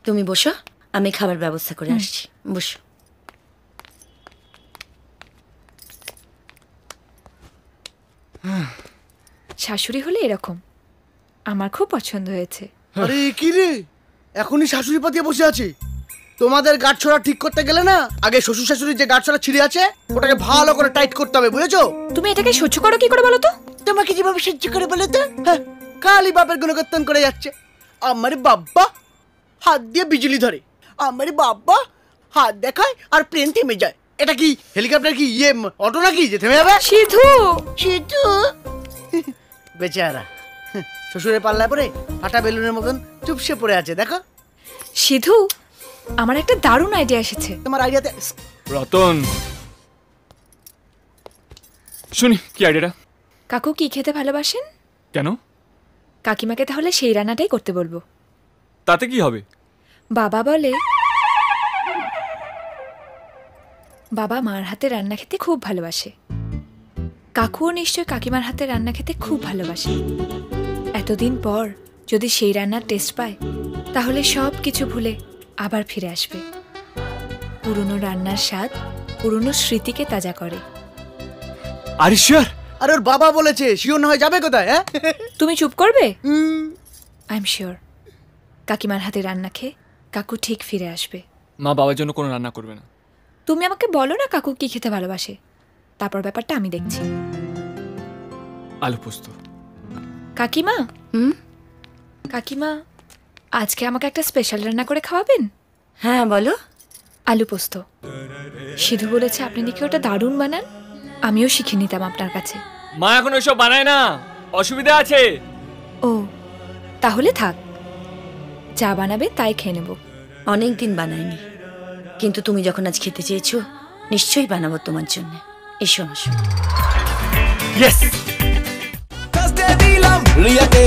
তুমি বসো, আমি খাবার ব্যবস্থা করে আসছি। বসো। শাশুড়ি হলে এরকম, আমার খুব পছন্দ হয়েছে। আরে কি রে, এখনই শাশুড়ি পাতিয়ে বসে আছে? তোমাদের গাঁটছড়া ঠিক করতে গেলে না, আগে শ্বশুর শাশুড়ির যে গাঁটছড়া ছিঁড়ে আছে ওটাকে ভালো করে টাইট করতে হবে, বুঝেছো? তুমি এটাকে সহ্য করো কি করে বলো তো? তোমাকে যেভাবে সহ্য করে বলে তো, হ্যাঁ, কালী বাপের গুণকীর্তন করে যাচ্ছে। আমার বাব্বা হাত দিয়ে বিজলি ধরে, আমার বাব্বা হাত দেখায় আর প্লেন থেমে যায়। এটা কি হেলিকপ্টার কি ইয়ে অটো নাকি যে থেমে যাবে? সিধু, সিধু বেচারা শ্বশুরের পাল্লায় পড়ে ফাটা বেলুনের মতন চুপসে পড়ে আছে। দেখো সিধু, আমার একটা দারুণ আইডিয়া এসেছে। তোমার আইডিয়াতে রতন, শুনি কি আইডিয়াটা? কাকু কি খেতে ভালোবাসেন? কেন? কাকিমাকে তাহলে সেই রান্নাটাই করতে বলবো। তাতে কি হবে? বাবা বলে বাবা মার হাতে রান্না খেতে খুব ভালোবাসে, কাকুও নিশ্চয় কাকিমার হাতে রান্না খেতে খুব ভালোবাসে। এতদিন পর যদি সেই রান্নার টেস্ট পায় তাহলে সব কিছু ভুলে আবার ফিরে আসবে। পুরনো রান্নার স্বাদ পুরনো স্মৃতিকে তাজা করে। আর শিওর? আর ওর বাবা বলেছে শিওর না হয় যাবে কোথায়? হ্যাঁ, তুমি চুপ করবে? আই এম শিওর কাকিমার হাতে রান্না খেয়ে কাকু ঠিক ফিরে আসবে। মা বাবার জন্য কোনো রান্না করবে না। তুমি আমাকে বলো না কাকু কি খেতে ভালোবাসে, তারপর ব্যাপারটা আমি দেখছি। আলু পোস্ত। কাকিমা, কাকিমা আজকে আমাকে একটা স্পেশাল রান্না করে খাওয়াবেন? হ্যাঁ বলো। আলু পোস্ত। সিধু বলেছে আপনি নাকি ওটা দারুণ বানান, আমিও শিখে নিতাম আপনার কাছে। মা এখন ওইসব বানায় না, অসুবিধা আছে। ও তাহলে থাক, যা বানাবে তাই খেয়ে নেব। অনেক দিন বানাইনি, কিন্তু তুমি যখন আজ খেতে চেয়েছো নিশ্চয়ই বানাবো তোমার জন্য। এসো আসো। ইয়েস। দিলাম রিয়াকে